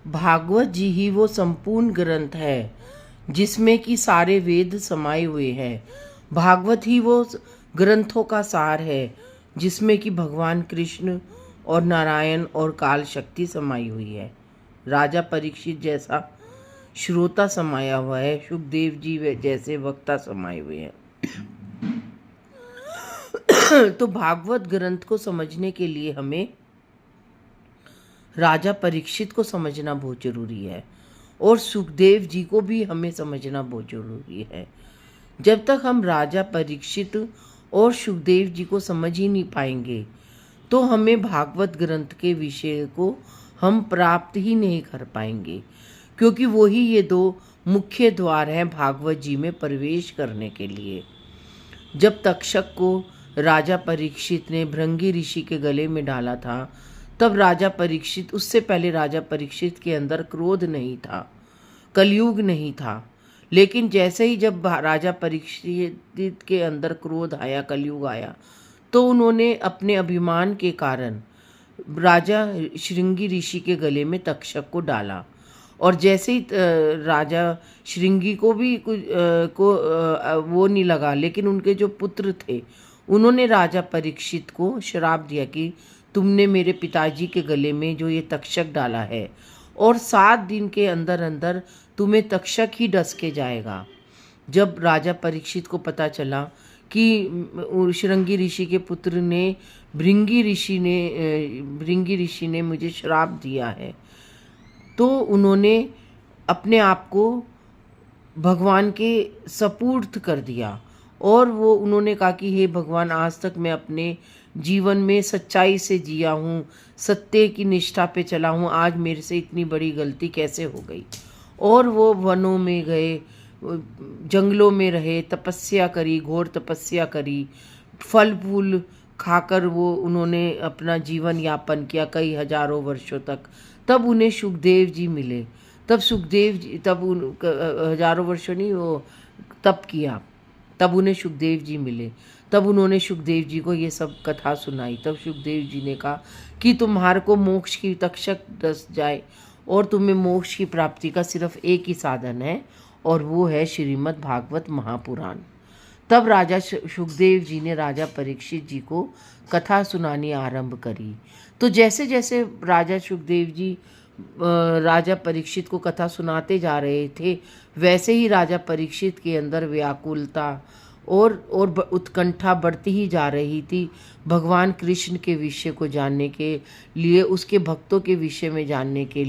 भागवत जी ही वो संपूर्ण ग्रंथ है जिसमें कि सारे वेद समाये हुए हैं। भागवत ही वो ग्रंथों का सार है जिसमें कि भगवान कृष्ण और नारायण और काल शक्ति समाई हुई है। राजा परीक्षित जैसा श्रोता समाया हुआ है, सुखदेव जी जैसे वक्ता समाये हुए हैं। तो भागवत ग्रंथ को समझने के लिए हमें राजा परीक्षित को समझना बहुत जरूरी है और सुखदेव जी को भी हमें समझना बहुत जरूरी है। जब तक हम राजा परीक्षित और सुखदेव जी को समझ ही नहीं पाएंगे तो हमें भागवत ग्रंथ के विषय को हम प्राप्त ही नहीं कर पाएंगे, क्योंकि वही ये दो मुख्य द्वार हैं भागवत जी में प्रवेश करने के लिए। जब तक्षक को राजा परीक्षित ने भृंगी ऋषि के गले में डाला था, तब राजा परीक्षित, उससे पहले राजा परीक्षित के अंदर क्रोध नहीं था, कलयुग नहीं था। लेकिन जैसे ही जब राजा परीक्षित के अंदर क्रोध आया, कलयुग आया, तो उन्होंने अपने अभिमान के कारण राजा श्रृंगी ऋषि के गले में तक्षक को डाला। और जैसे ही राजा श्रृंगी को भी वो नहीं लगा, लेकिन उनके जो पुत्र थे उन्होंने राजा परीक्षित को श्राप दिया कि तुमने मेरे पिताजी के गले में जो ये तक्षक डाला है और 7 दिन के अंदर अंदर तुम्हें तक्षक ही डस के जाएगा। जब राजा परीक्षित को पता चला कि श्रृंगी ऋषि के पुत्र ने भृंगी ऋषि ने मुझे श्राप दिया है, तो उन्होंने अपने आप को भगवान के सपूर्द कर दिया और वो उन्होंने कहा कि हे भगवान, आज तक मैं अपने जीवन में सच्चाई से जिया हूँ, सत्य की निष्ठा पे चला हूँ, आज मेरे से इतनी बड़ी गलती कैसे हो गई। और वो वनों में गए, जंगलों में रहे, तपस्या करी, घोर तपस्या करी, फल फूल खाकर वो उन्होंने अपना जीवन यापन किया कई हजारों वर्षों तक। तब उन्हें सुखदेव जी मिले। तब सुखदेव जी, हजारों वर्षों नहीं, वो तप किया, तब उन्हें सुखदेव जी मिले। तब उन्होंने सुखदेव जी को ये सब कथा सुनाई। तब सुखदेव जी ने कहा कि तुम्हारे को मोक्ष की तक्षक डस जाए और तुम्हें मोक्ष की प्राप्ति का सिर्फ एक ही साधन है और वो है श्रीमद् भागवत महापुराण। तब राजा सुखदेव जी ने राजा परीक्षित जी को कथा सुनानी आरंभ करी। तो जैसे जैसे राजा सुखदेव जी राजा परीक्षित को कथा सुनाते जा रहे थे, वैसे ही राजा परीक्षित के अंदर व्याकुलता और उत्कंठा बढ़ती ही जा रही थी भगवान कृष्ण के विषय को जानने के लिए, उसके भक्तों के विषय में जानने के